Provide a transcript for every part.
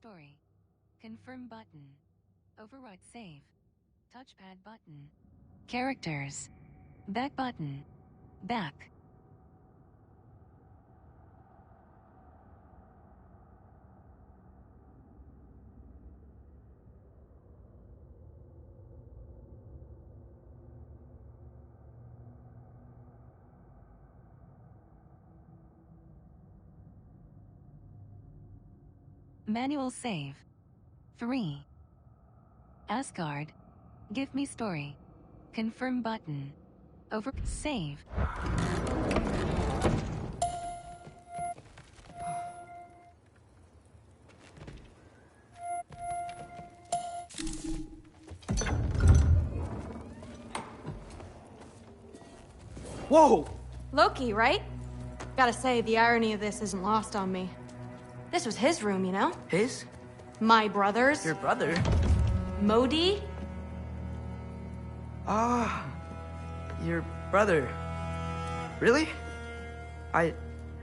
story. Confirm button. Override save. Touchpad button. Characters. Back button. Back. Manual save. 3. Asgard. Give me story. Confirm button. Over. Save. Whoa! Loki, right? Gotta say, the irony of this isn't lost on me. This was his room, you know? His? My brother's. Your brother? Modi? Ah, your brother. Really? I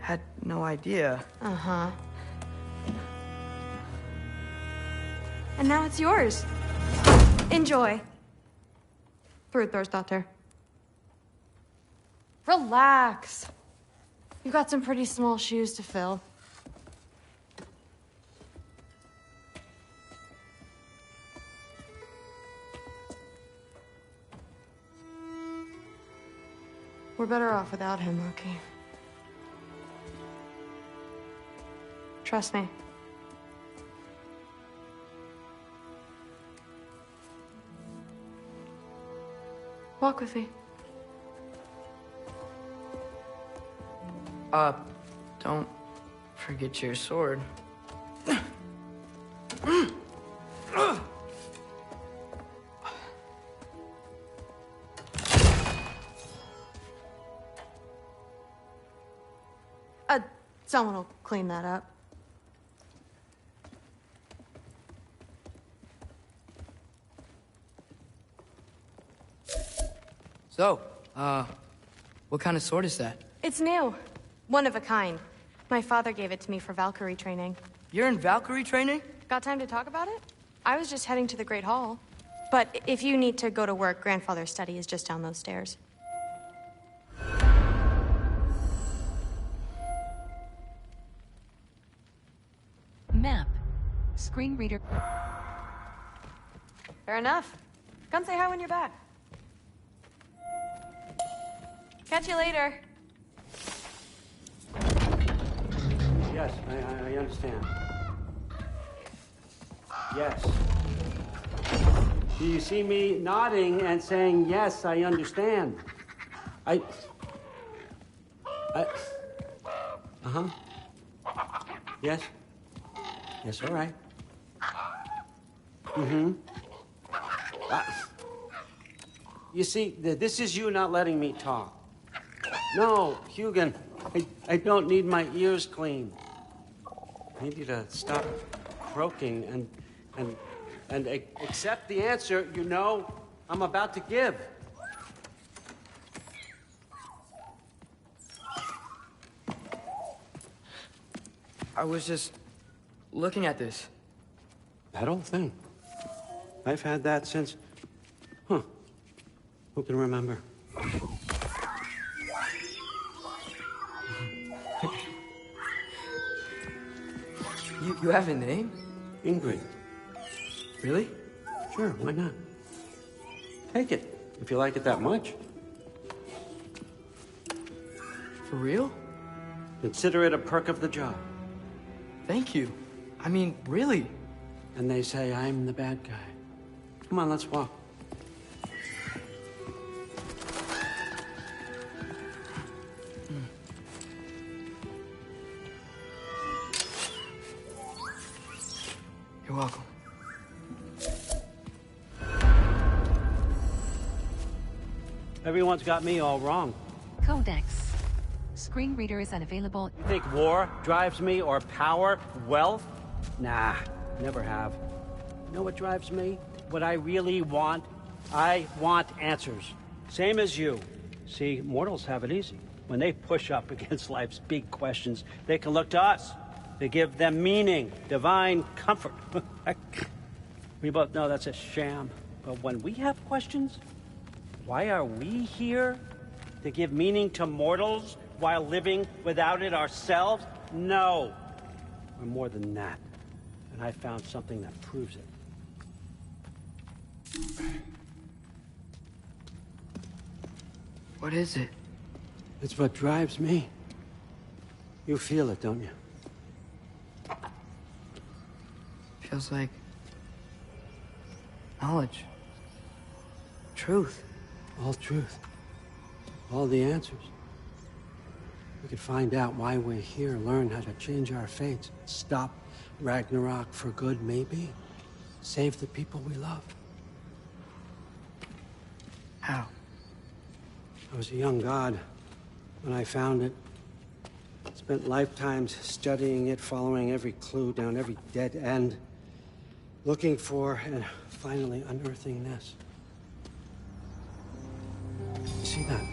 had no idea. Uh-huh. And now it's yours. Enjoy. Daughter. Relax. You've got some pretty small shoes to fill. We're better off without him, Loki. Trust me. Walk with me. Don't forget your sword. Someone will clean that up. So, what kind of sword is that? It's new. One of a kind. My father gave it to me for Valkyrie training. You're in Valkyrie training? Got time to talk about it? I was just heading to the Great Hall. But if you need to go to work, Grandfather's study is just down those stairs. Map. Screen reader. Fair enough. Come say hi when you're back. Catch you later. Yes, I understand. Yes. Do you see me nodding and saying, yes, I understand? Uh-huh. Yes? Yes, all right. Mm-hmm. You see, this is you not letting me talk. No, Hugin, I don't need my ears cleaned. I need you to stop croaking and accept the answer you know I'm about to give. I was just looking at this. That old thing. I've had that since... Huh. Who can remember? You have a name? Ingrid. Really? Sure, why not? Take it, if you like it that much. For real? Consider it a perk of the job. Thank you. I mean, really. And they say I'm the bad guy. Come on, let's walk. You're welcome. Everyone's got me all wrong. Codex. Screen reader is unavailable. You think war drives me, or power, wealth? Nah, never have. You know what drives me? What I really want? I want answers. Same as you. See, mortals have it easy. When they push up against life's big questions, they can look to us. to give them meaning, divine comfort. We both know that's a sham. But when we have questions, why are we here? To give meaning to mortals while living without it ourselves? No. We're more than that. And I found something that proves it. What is it? It's what drives me. You feel it, don't you? Feels like knowledge. Truth. All truth. All the answers. We could find out why we're here, learn how to change our fates, stop Ragnarok for good, maybe. Save the people we love. How? I was a young god when I found it. Spent lifetimes studying it, following every clue down every dead end, looking for and finally unearthing this. You see that?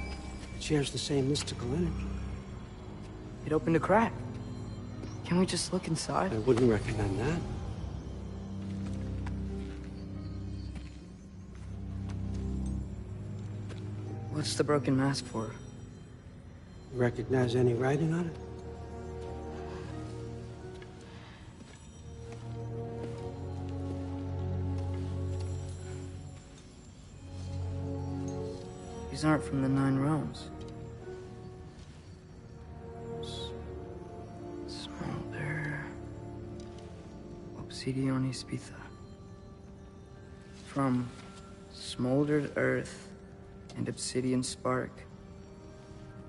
It shares the same mystical energy. It opened a crack. Can we just look inside? I wouldn't recommend that. What's the broken mask for? You recognize any writing on it? These aren't from the Nine Realms. Smolder. Obsidionis Pitha. From smoldered earth and obsidian spark,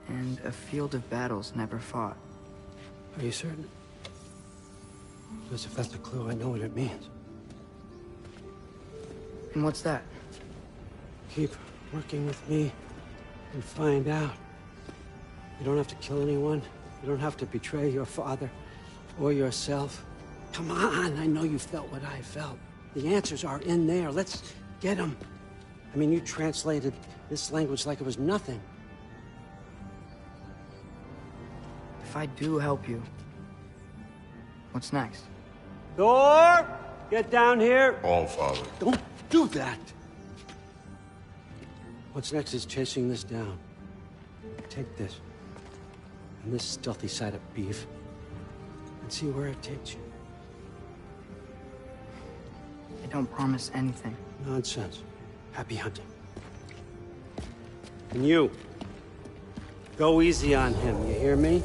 and a field of battles never fought. Are you certain? Because if that's a clue, I know what it means. And what's that? Keep working with me and find out. You don't have to kill anyone. You don't have to betray your father or yourself. Come on, I know you felt what I felt. The answers are in there. Let's get them. I mean, you translated this language like it was nothing. If I do help you, what's next? Thor! Get down here! All Father. Don't do that! What's next is chasing this down. Take this, and this stealthy side of beef, and see where it takes you. I don't promise anything. Nonsense. Happy hunting. And you, go easy on him, you hear me?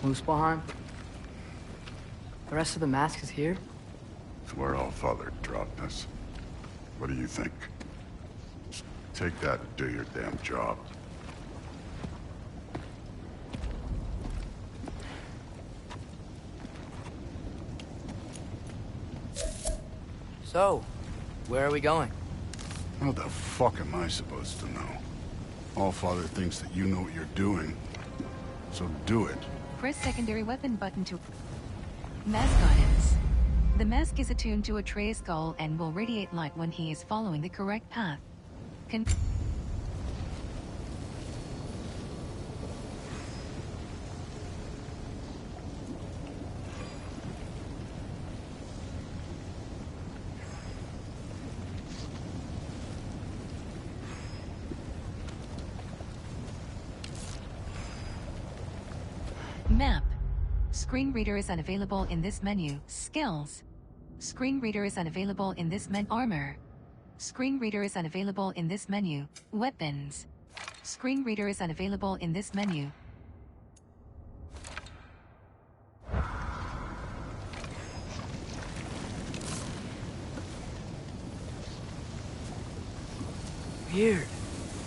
Muspelheim? The rest of the mask is here? It's where All Father dropped us. What do you think? Just take that and do your damn job. So, where are we going? How the fuck am I supposed to know? All Father thinks that you know what you're doing. So do it. Press secondary weapon button to... Mask guidance. The mask is attuned to Atreus' skull and will radiate light when he is following the correct path. Map. Screen reader is unavailable in this menu. Skills. Screen reader is unavailable in this menu. Armor. Screen reader is unavailable in this menu. Weapons. Screen reader is unavailable in this menu. Weird.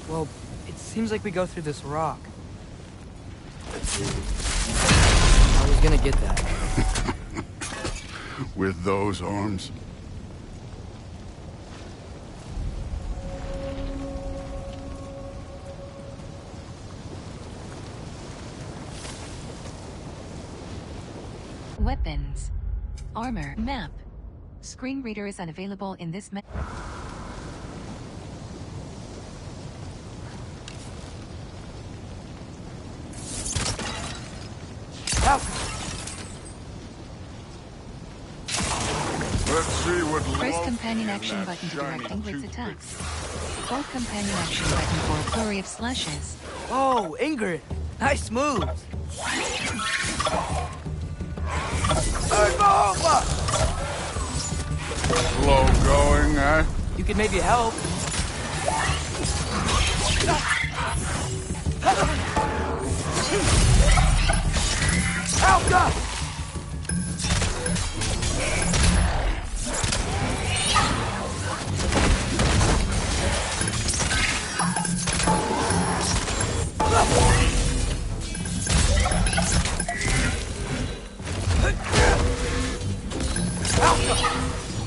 Well, it seems like we go through this rock. I was gonna get that. With those arms? armor. Map. Screen reader is unavailable in this menu. Let's see what Press love companion in action that button to shiny direct Ingrid's toothpick. attacks. Hold companion action button for a flurry of slashes. Oh, Ingrid. Nice moves. Slow going, eh? You could maybe help. Help!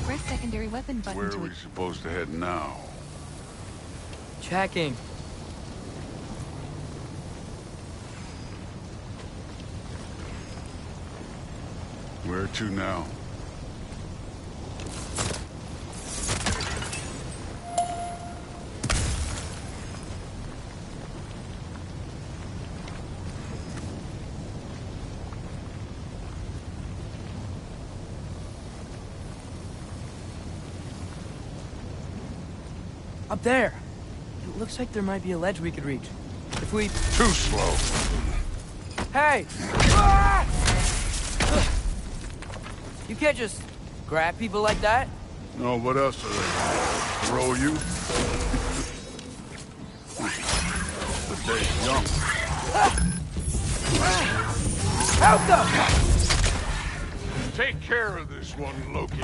Press secondary weapon button Where to are we supposed to head now? Checking. Where to now? Up there. It looks like there might be a ledge we could reach. If we... Too slow. Hey! Ah! You can't just grab people like that. No, what else are they? Throw you? The day's young. Help them! Take care of this one, Loki.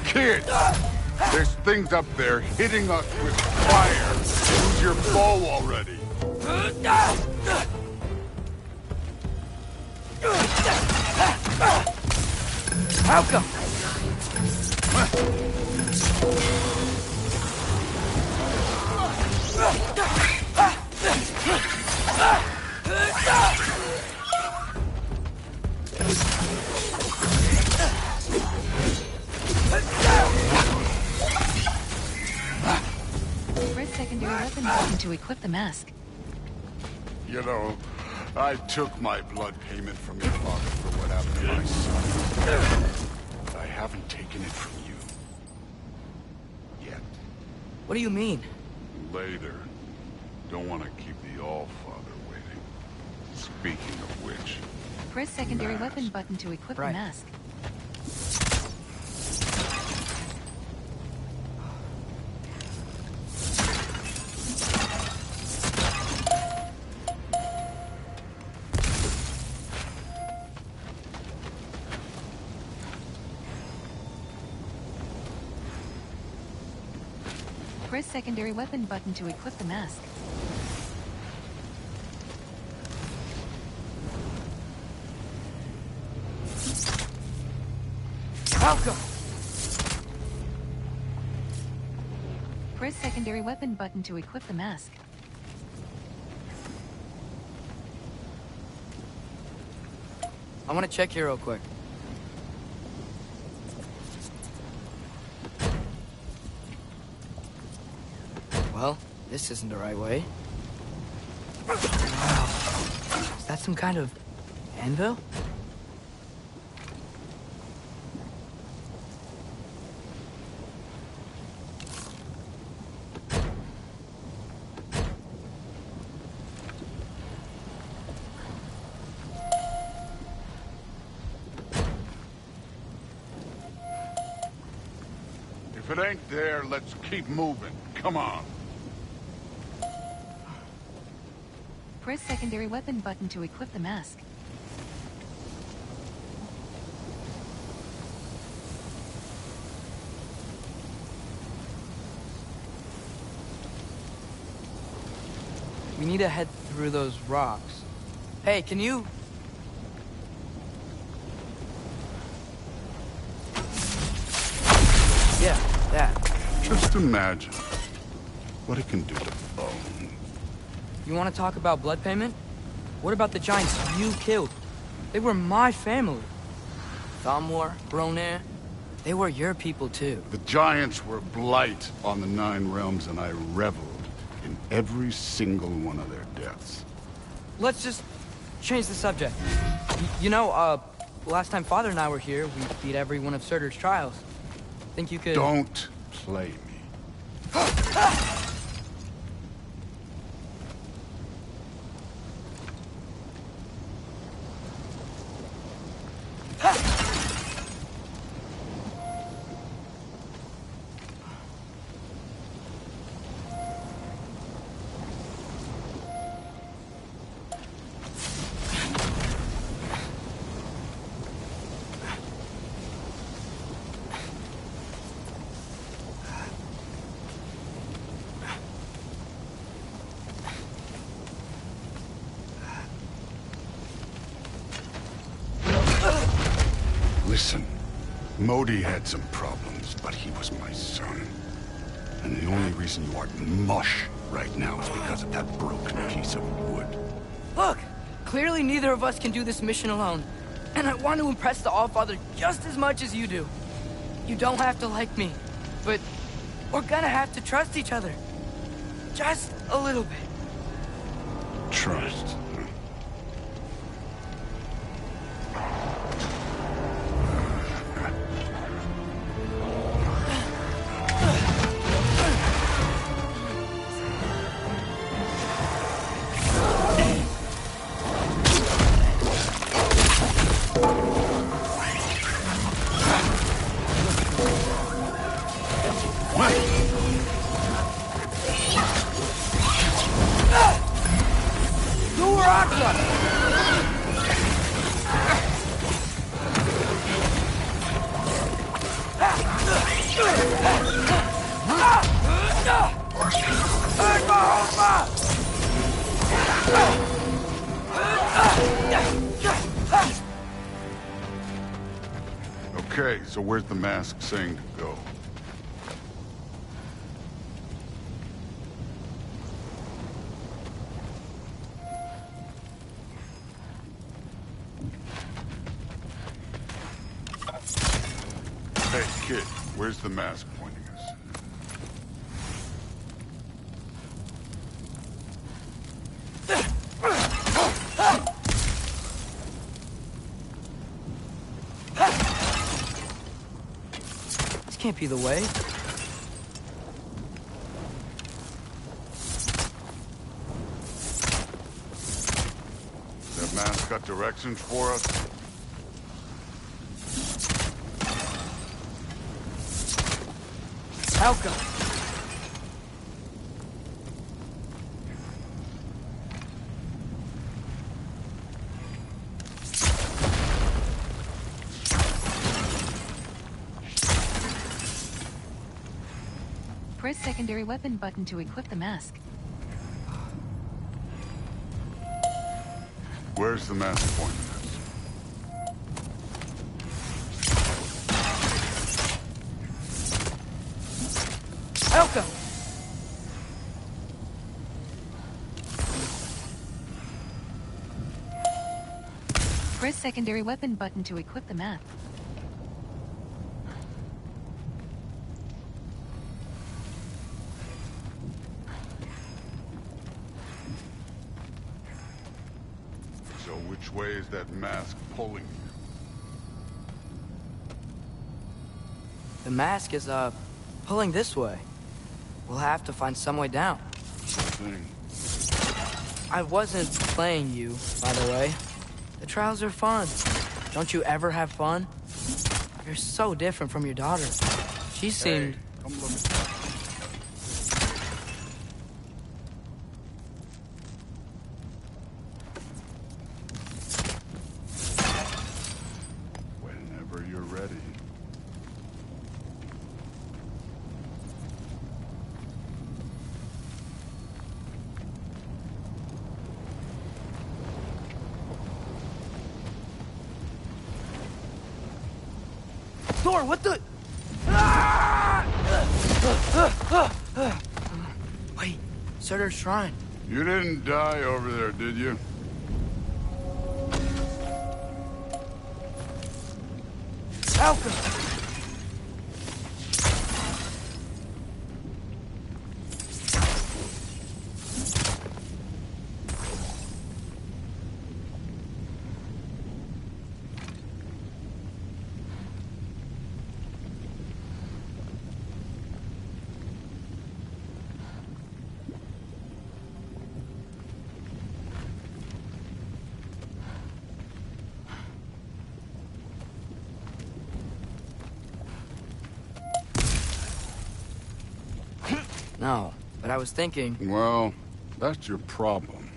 Kid! There's things up there hitting us with fire. Use your bow already. Help them! press secondary weapon button to equip the mask. You know, I took my blood payment from your father for what happened to my son. But I haven't taken it from you. Yet. What do you mean? Later. Don't want to keep the All-Father waiting. Speaking of which... Press secondary Mask. weapon button to equip the Right. mask. Press secondary weapon button to equip the mask. Malcolm! Press secondary weapon button to equip the mask. I want to check here real quick. Well, this isn't the right way. Wow. Is that some kind of anvil? If it ain't there, let's keep moving. Come on. Press secondary weapon button to equip the mask. We need to head through those rocks. Hey, can you... Yeah, that. Just imagine what it can do to bone. You want to talk about blood payment? What about the giants you killed? They were my family. Thamor, Ronair, they were your people too. The giants were blight on the Nine Realms, and I reveled in every single one of their deaths. Let's just change the subject. Last time Father and I were here, we beat every one of Surtur's trials. Think you could... Don't play me. Listen, Modi had some problems, but he was my son. And the only reason you aren't mush right now is because of that broken piece of wood. Look! Clearly neither of us can do this mission alone. And I want to impress the Allfather just as much as you do. You don't have to like me, but we're gonna have to trust each other. Just a little bit. Trust. Okay, so where's the mask saying to go? Hey, kid, where's the mask pointing us? This can't be the way. That mask got directions for us? Helka! Press secondary weapon button to equip the mask. Where's the mask pointing us? Helka! Press secondary weapon button to equip the map. So which way is that mask pulling you? The mask is, pulling this way. We'll have to find some way down. Sure thing. I wasn't playing you, by the way. The trials are fun. Don't you ever have fun? You're so different from your daughter. She seemed... Hey, come look at that. Whenever you're ready. Thor, what the... Ah! Wait, Surtur's shrine. You didn't die over there, did you? Malcolm! No, but I was thinking... Well, that's your problem.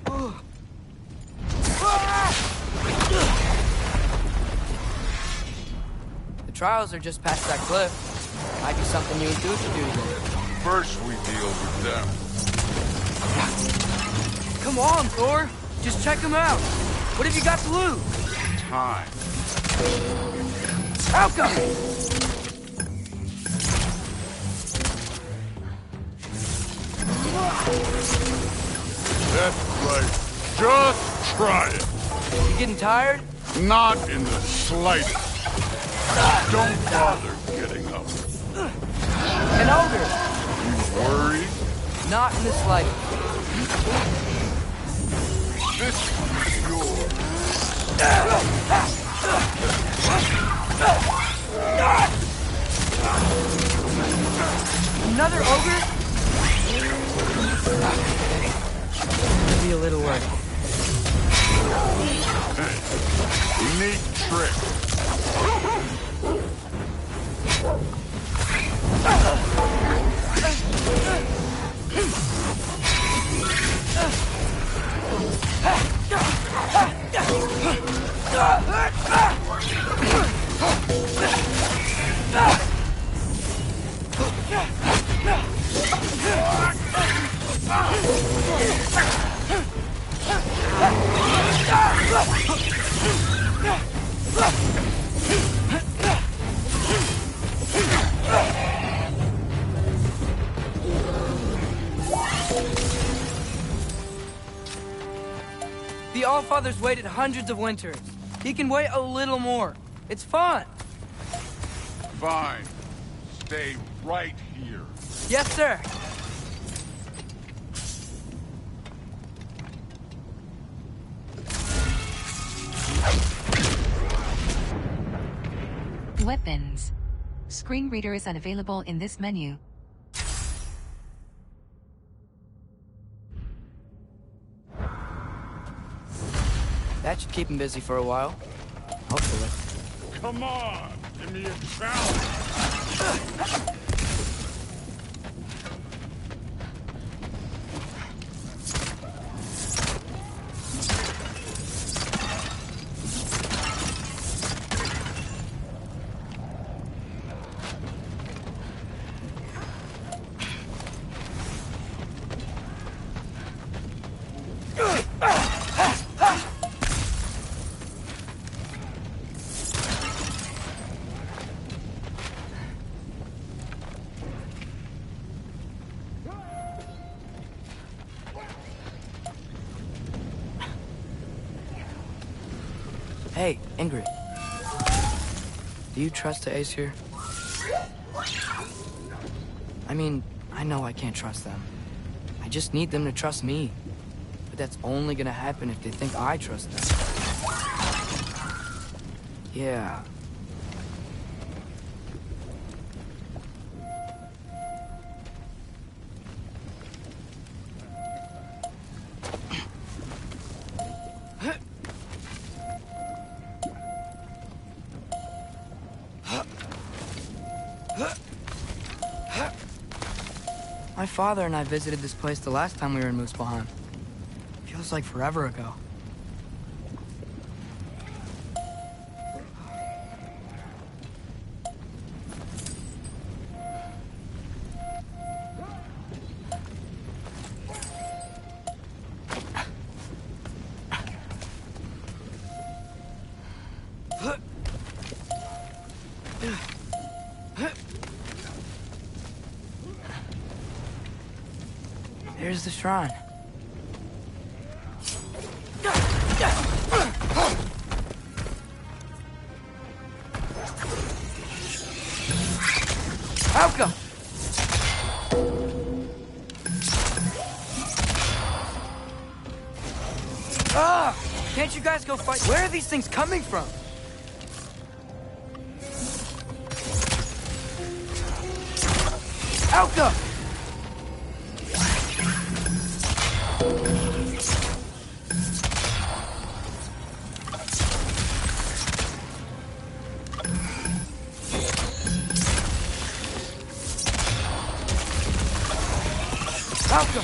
The trials are just past that cliff. Might be something you and Duke could do together. First we deal with them. Come on, Thor! Just check them out! What have you got to lose? Time. Malcolm! That's right. Just try it. You getting tired? Not in the slightest. Don't bother getting up. An ogre! You worried? Not in the slightest. This one's yours. Another ogre? Maybe a little work. Hey, neat trick. The Allfather's waited hundreds of winters. He can wait a little more. It's fun. Fine. Stay right here. Yes, sir. Weapons. Screen reader is unavailable in this menu. That should keep him busy for a while. Hopefully. Come on, give me a challenge. Hey, Ingrid. Do you trust the Ace here? I mean, I know I can't trust them. I just need them to trust me. But that's only gonna happen if they think I trust them. Yeah. My father and I visited this place the last time we were in Muspelheim. Feels like forever ago. Here's the shrine. Alka! Ah! Can't you guys go fight? Where are these things coming from? Alka! Alka!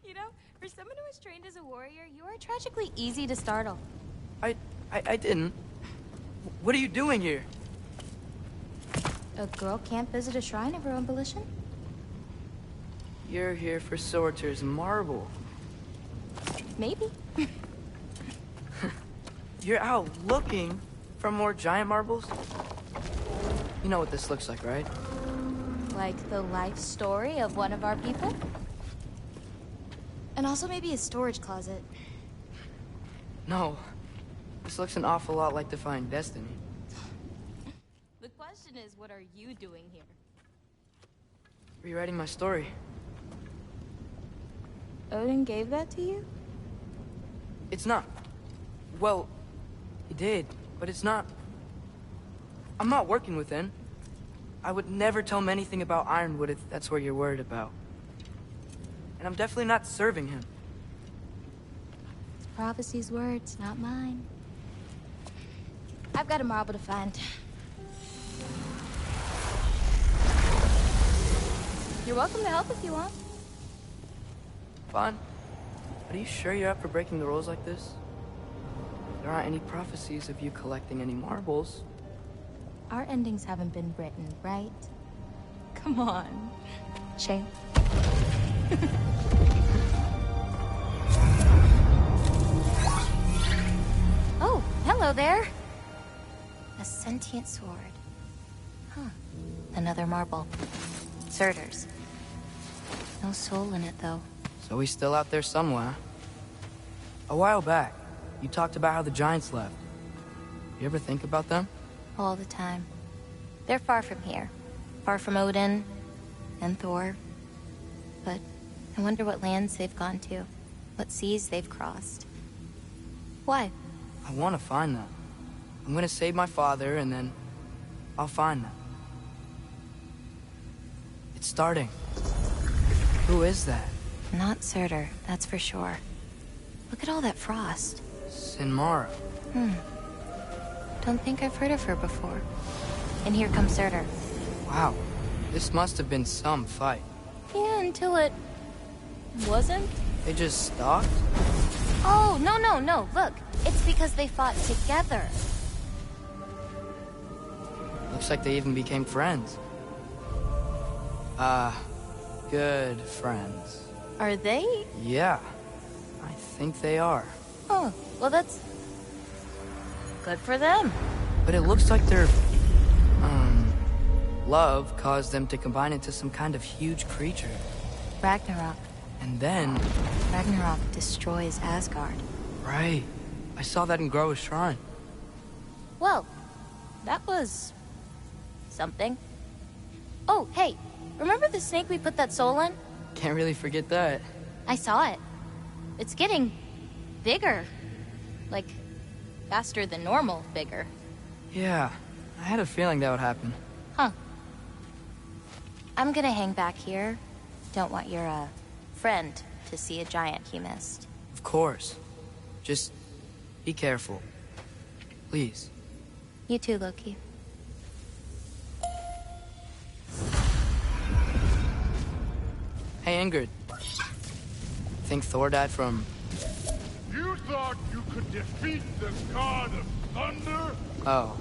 You know, for someone who was trained as a warrior, you are tragically easy to startle. I didn't. What are you doing here? A girl can't visit a shrine of her own volition? You're here for Sorter's marble. Maybe. You're out looking for more giant marbles? You know what this looks like, right? Like the life story of one of our people? And also maybe a storage closet. No. This looks an awful lot like Defying Destiny. The question is, what are you doing here? Rewriting my story. Odin gave that to you? It's not. Well, he did, but it's not. I'm not working with him. I would never tell him anything about Ironwood if that's what you're worried about. And I'm definitely not serving him. It's prophecy's words, not mine. I've got a marble to find. You're welcome to help if you want. Fine. But are you sure you're up for breaking the rules like this? There aren't any prophecies of you collecting any marbles. Our endings haven't been written, right? Come on. Shane. Oh, hello there. A sentient sword. Huh. Another marble. Surtur's. No soul in it, though. So he's still out there somewhere. A while back, you talked about how the giants left. You ever think about them? All the time. They're far from here. Far from Odin and Thor. But I wonder what lands they've gone to. What seas they've crossed. Why? I want to find them. I'm gonna save my father, and then I'll find them. It's starting. Who is that? Not Surtur, that's for sure. Look at all that frost. Sinmara. Don't think I've heard of her before. And here comes Surtur. Wow. This must have been some fight. Yeah, until it... wasn't? They just stopped? Oh, no. Look, it's because they fought together. Looks like they even became friends. Good friends. Are they? Yeah, I think they are. Oh, well that's... good for them. But it looks like their, love caused them to combine into some kind of huge creature. Ragnarok. And then... Ragnarok destroys Asgard. Right. I saw that in Groa's shrine. Well, that was... something. Oh, hey, remember the snake we put that soul in? Can't really forget that. I saw it. It's getting... bigger. Like, faster than normal bigger. Yeah, I had a feeling that would happen. Huh. I'm gonna hang back here. Don't want your, friend to see a giant he missed. Of course. Just be careful. Please. You too, Loki. Hey, Ingrid. Think Thor died from... You thought you could defeat the god of thunder? Oh.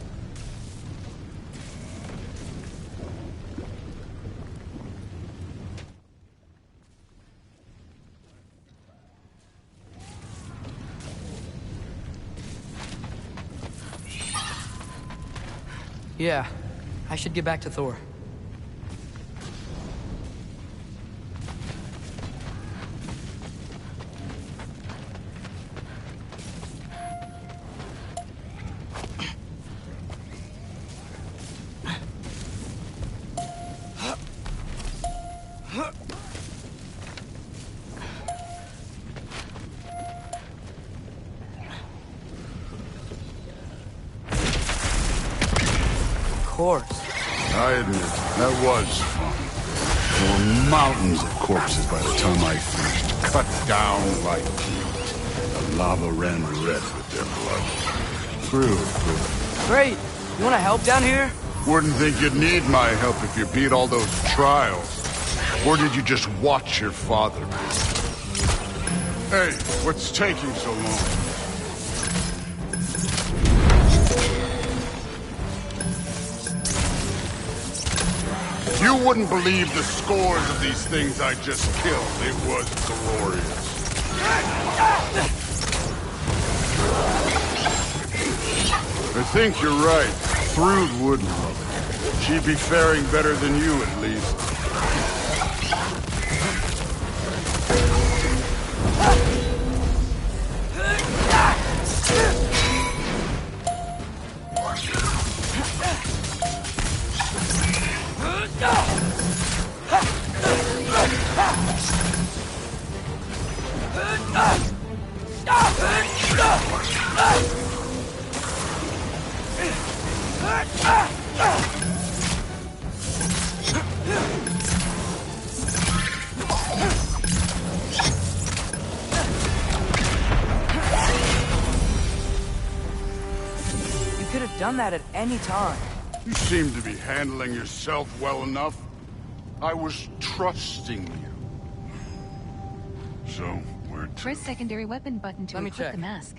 Yeah, I should get back to Thor. Of course. I admit, that was fun. There were mountains of corpses by the time I finished, cut down like meat. The lava ran red with their blood. Real good. Great! You wanna help down here? Wouldn't think you'd need my help if you beat all those trials. Or did you just watch your father? Hey, what's taking so long? You wouldn't believe the scores of these things I just killed. It was glorious. I think you're right. Thrud would love it. She'd be faring better than you, at least. You could have done that at any time. You seem to be handling yourself well enough. I was trusting you. So, where to? Press secondary weapon button to Let me equip check. the mask.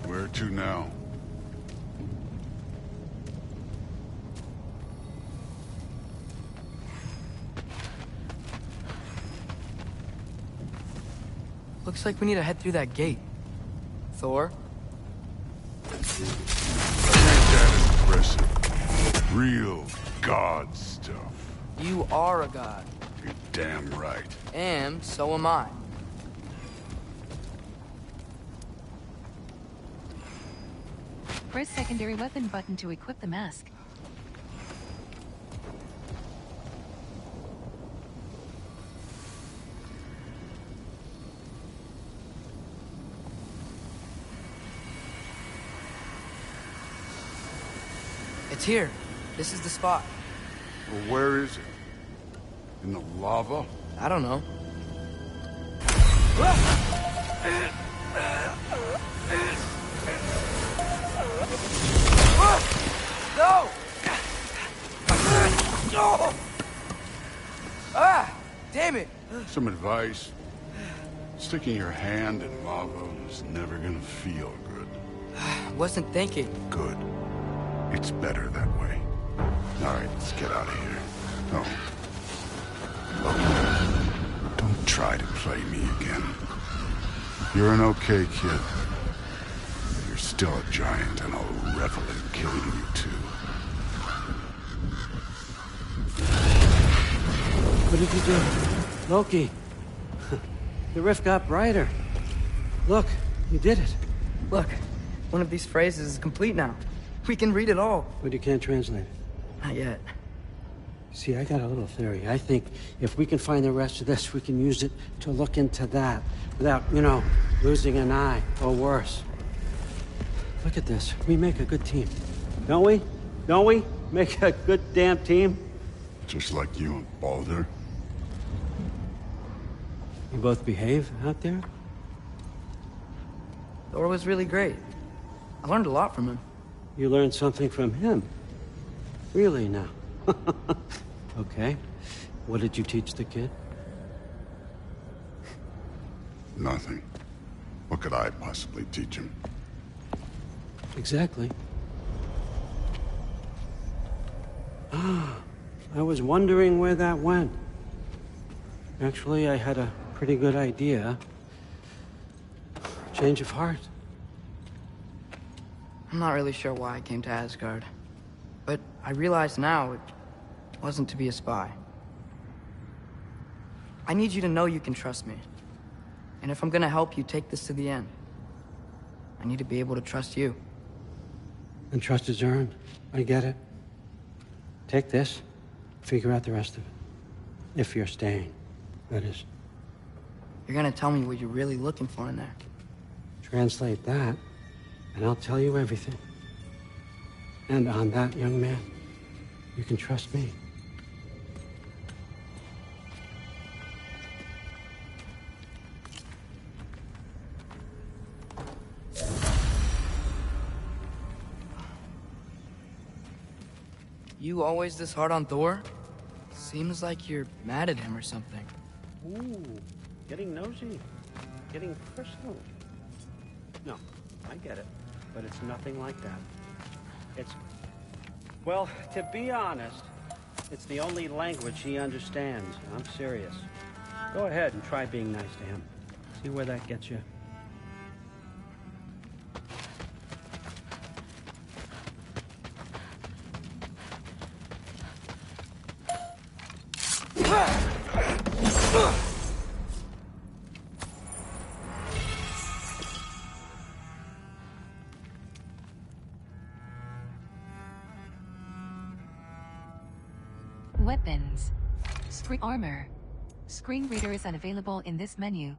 Where to now? Looks like we need to head through that gate. Thor? Ain't that impressive? Real god stuff. You are a god. You're damn right. And so am I. Press secondary weapon button to equip the mask. It's here. This is the spot. Well, where is it? In the lava? I don't know. No! No! Ah! Damn it! Some advice? Sticking your hand in lava is never gonna feel good. Wasn't thinking. Good. It's better that way. All right, let's get out of here. Oh. Look, don't try to play me again. You're an okay kid. You're still a giant, and I'll revel in killing you too. What did you do? Loki. The rift got brighter. Look, you did it. Look, one of these phrases is complete now. We can read it all. But you can't translate it. Not yet. See, I got a little theory. I think if we can find the rest of this, we can use it to look into that without, you know, losing an eye or worse. Look at this. We make a good team. Don't we? Don't we? Make a good damn team? Just like you and Baldur. You both behave out there? Thor was really great. I learned a lot from him. You learned something from him? Really now? Okay. What did you teach the kid? Nothing. What could I possibly teach him? Exactly. I was wondering where that went. Actually, I had a pretty good idea. Change of heart. I'm not really sure why I came to Asgard. But I realize now it wasn't to be a spy. I need you to know you can trust me. And if I'm gonna help you take this to the end, I need to be able to trust you. And trust is earned. I get it. Take this, figure out the rest of it. If you're staying, that is. You're gonna tell me what you're really looking for in there. Translate that, and I'll tell you everything. And on that, young man, you can trust me. You always this hard on Thor? Seems like you're mad at him or something. Ooh, getting nosy. Getting personal. No, I get it. But it's nothing like that. It's... Well, to be honest, it's the only language he understands. I'm serious. Go ahead and try being nice to him. See where that gets you. Weapons. Screen armor. Screen reader is unavailable in this menu.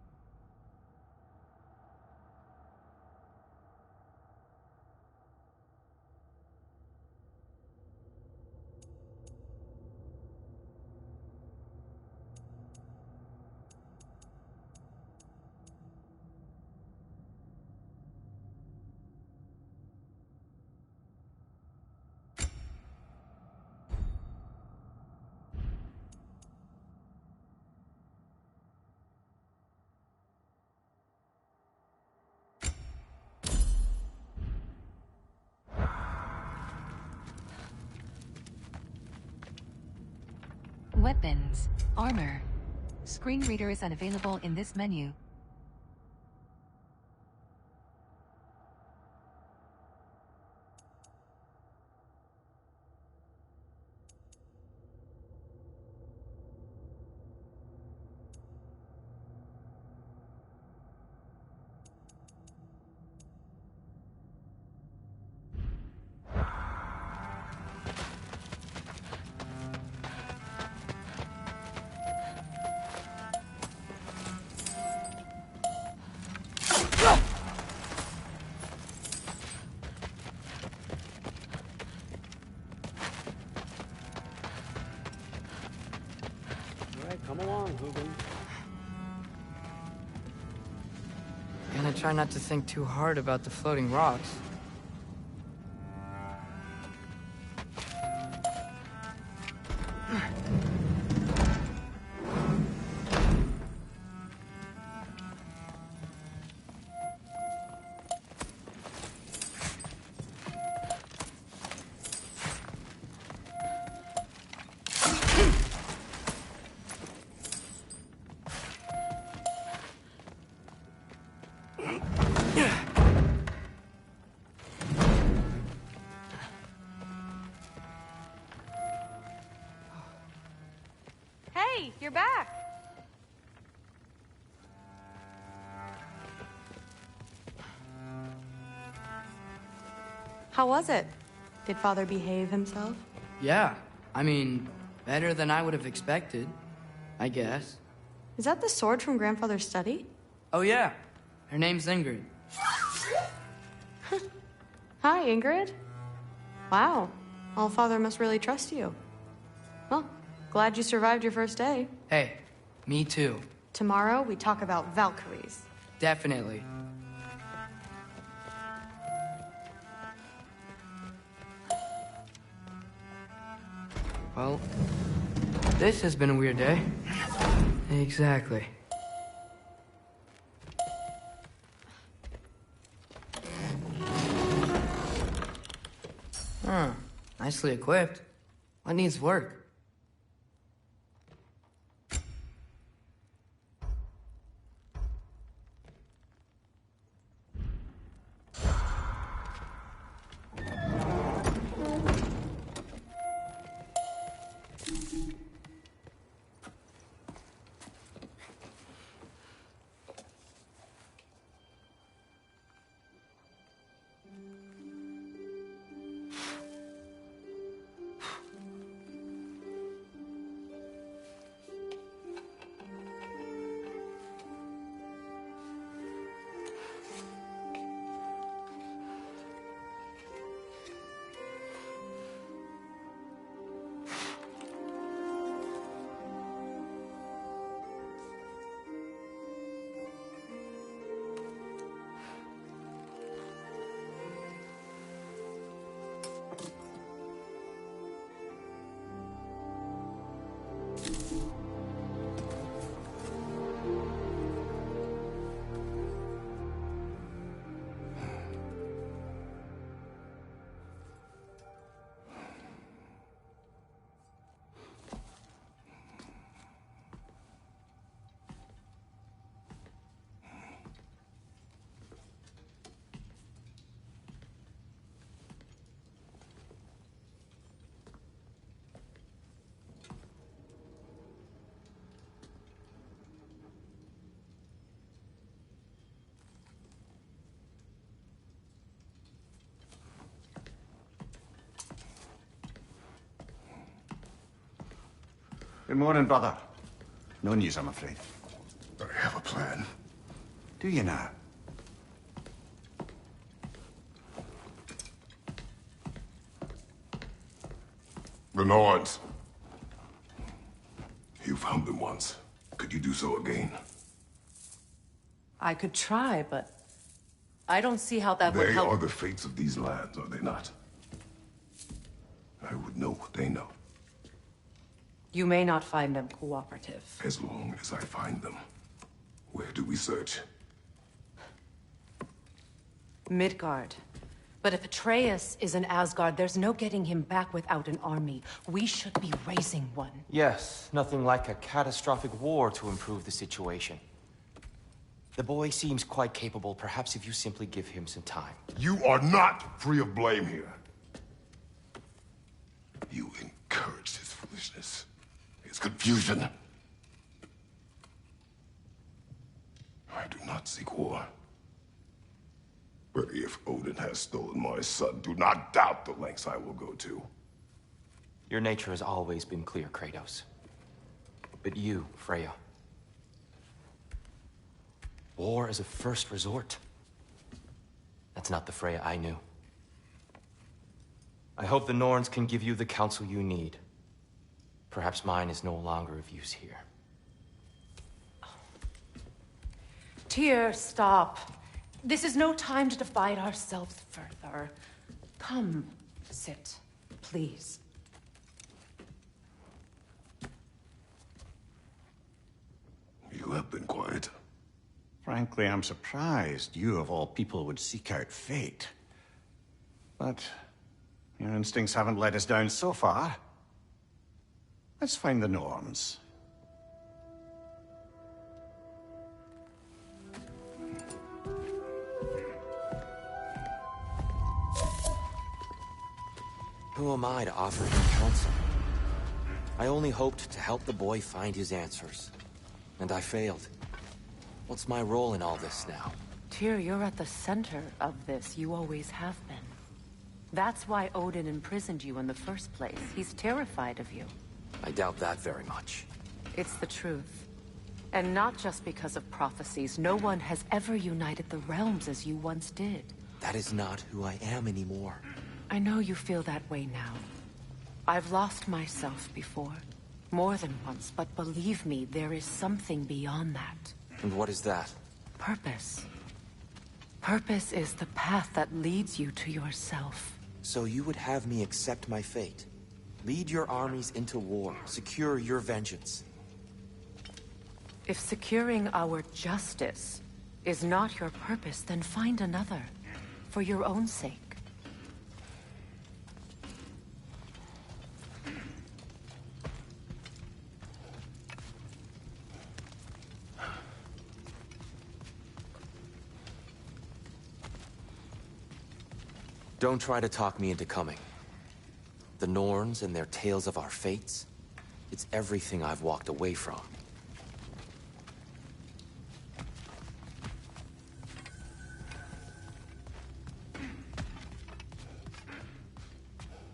Weapons. Armor. Screen reader is unavailable in this menu. Come along, Hoogan. Gonna try not to think too hard about the floating rocks. Hey, you're back. How was it? Did Father behave himself? Yeah, I mean, better than I would have expected, I guess. Is that the sword from Grandfather's study? Oh yeah, her name's Ingrid. Hi, Ingrid. Wow, All-Father must really trust you. Well, glad you survived your first day. Hey, me too. Tomorrow, we talk about Valkyries. Definitely. Well, this has been a weird day. Exactly. Huh. Nicely equipped. What needs work? Good morning, brother. No news, I'm afraid. I have a plan. Do you now? The Norns. You found them once. Could you do so again? I could try, but I don't see how that would They help. are the fates of these lands, are they not? I would know what they know. You may not find them cooperative. As long as I find them. Where do we search? Midgard. But if Atreus is in Asgard, there's no getting him back without an army. We should be raising one. Yes, nothing like a catastrophic war to improve the situation. The boy seems quite capable. Perhaps if you simply give him some time. You are not free of blame here. You encouraged his foolishness. His confusion. I do not seek war. But if Odin has stolen my son, do not doubt the lengths I will go to. Your nature has always been clear, Kratos. But you, Freya. War as a first resort. That's not the Freya I knew. I hope the Norns can give you the counsel you need. Perhaps mine is no longer of use here. Tyr, stop. This is no time to divide ourselves further. Come, sit, please. You have been quiet. Frankly, I'm surprised you, of all people, would seek out fate. But your instincts haven't let us down so far. Let's find the Norns. Who am I to offer him counsel? I only hoped to help the boy find his answers. And I failed. What's my role in all this now? Tyr, you're at the center of this. You always have been. That's why Odin imprisoned you in the first place. He's terrified of you. I doubt that very much. It's the truth. And not just because of prophecies. No one has ever united the realms as you once did. That is not who I am anymore. I know you feel that way now. I've lost myself before. More than once, but believe me, there is something beyond that. And what is that? Purpose. Purpose is the path that leads you to yourself. So you would have me accept my fate? Lead your armies into war, secure your vengeance. If securing our justice is not your purpose, then find another. For your own sake. Don't try to talk me into coming. The Norns and their tales of our fates, it's everything I've walked away from.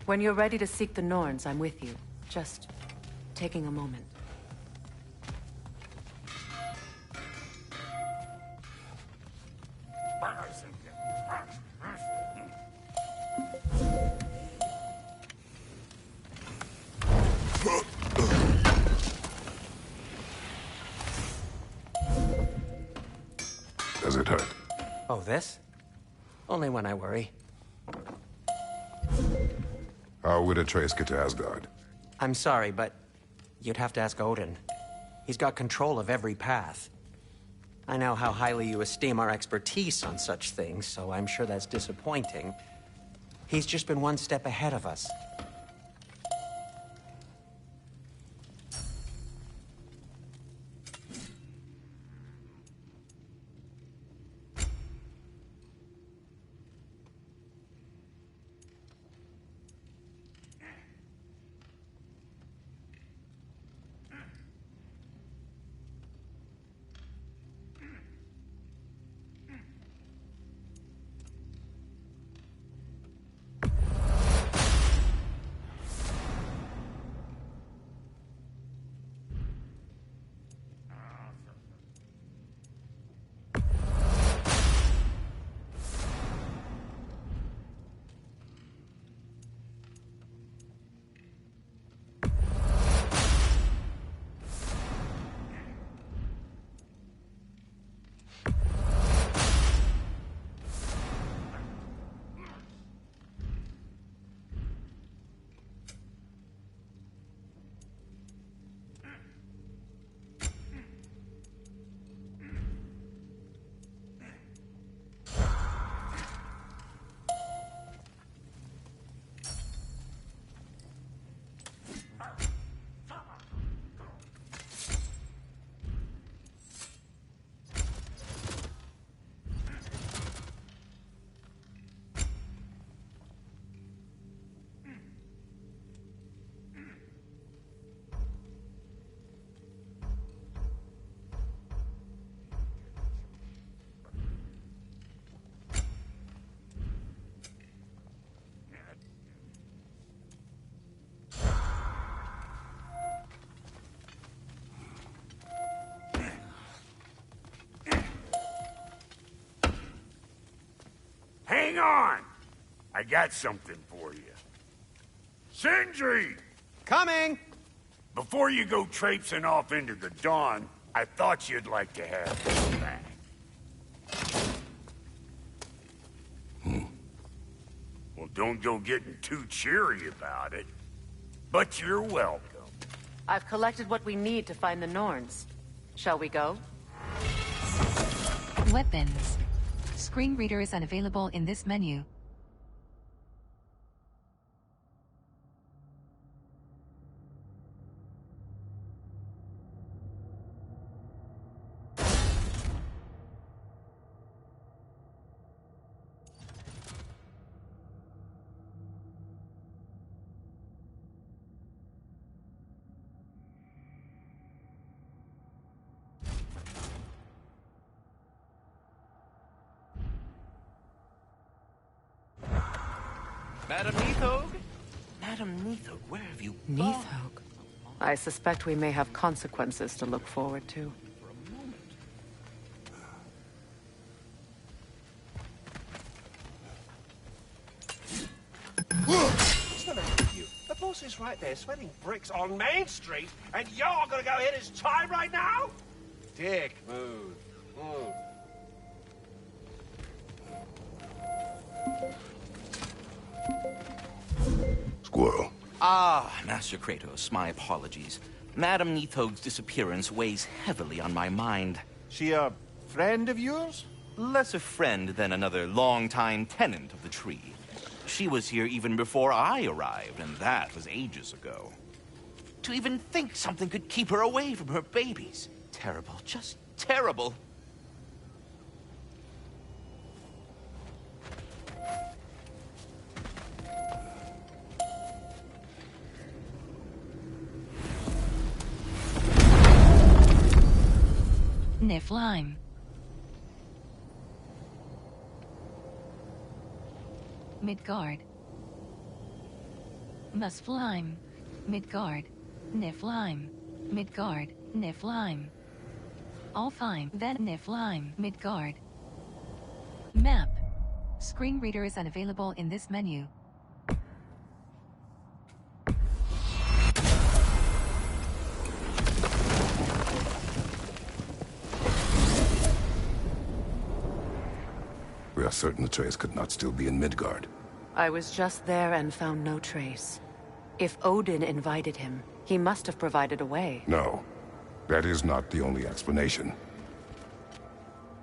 When you're ready to seek the Norns, I'm with you. Just taking a moment. Does it hurt? Oh, this? Only when I worry. How would Atreus get to Asgard? I'm sorry, but you'd have to ask Odin. He's got control of every path. I know how highly you esteem our expertise on such things, so I'm sure that's disappointing. He's just been one step ahead of us. Hang on! I got something for you. Sindri! Coming! Before you go traipsing off into the dawn, I thought you'd like to have this back. Well, don't go getting too cheery about it. But you're welcome. I've collected what we need to find the Norns. Shall we go? Weapons. Screen reader is unavailable in this menu. Madam Neathog? Madam Neathog, where have you gone? Neathog. I suspect we may have consequences to look forward to. What's the matter with you? The boss is right out there sweating bricks on Main Street, and you're gonna go hit his time right now? Dick move. Move. Squirrel. Ah, Master Kratos, my apologies. Madame Neathog's disappearance weighs heavily on my mind. She a friend of yours? Less a friend than another long-time tenant of the tree. She was here even before I arrived, and that was ages ago. To even think something could keep her away from her babies. Terrible, just terrible. Niflheim. Midgard. Muspelheim. Midgard. Niflheim. Midgard. Niflheim. Alfheim. Then Niflheim. Midgard. Map. Screen reader is unavailable in this menu. We are certain Atreus could not still be in Midgard. I was just there and found no trace. If Odin invited him, he must have provided a way. No, that is not the only explanation.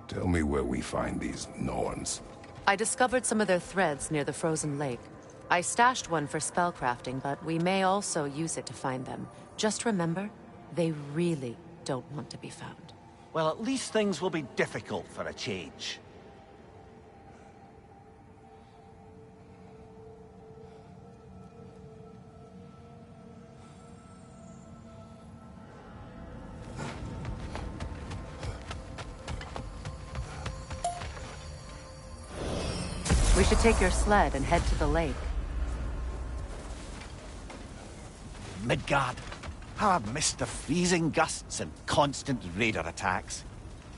Tell me where we find these Norns. I discovered some of their threads near the frozen lake. I stashed one for spellcrafting, but we may also use it to find them. Just remember, they really don't want to be found. Well, at least things will be difficult for a change. We should take your sled and head to the lake. Midgard. How I've missed the freezing gusts and constant raider attacks.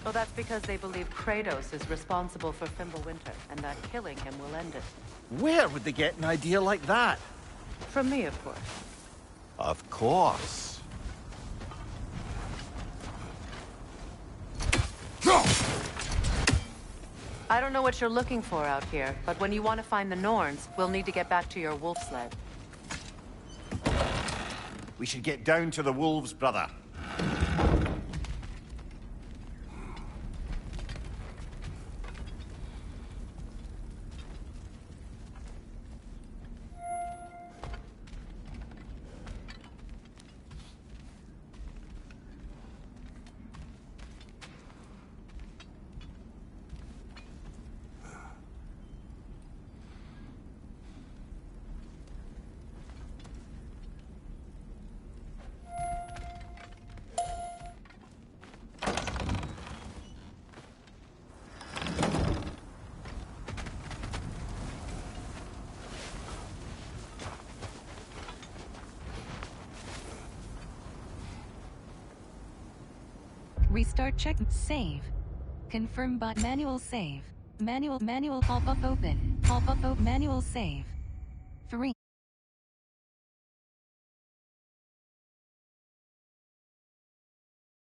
Well, that's because they believe Kratos is responsible for Fimbulwinter, and that killing him will end it. Where would they get an idea like that? From me, of course. Of course. I don't know what you're looking for out here, but when you want to find the Norns, we'll need to get back to your wolf sled. We should get down to the wolves, brother. Restart check. Save. Confirm but manual save. Manual pop-up open. Pop-up manual save.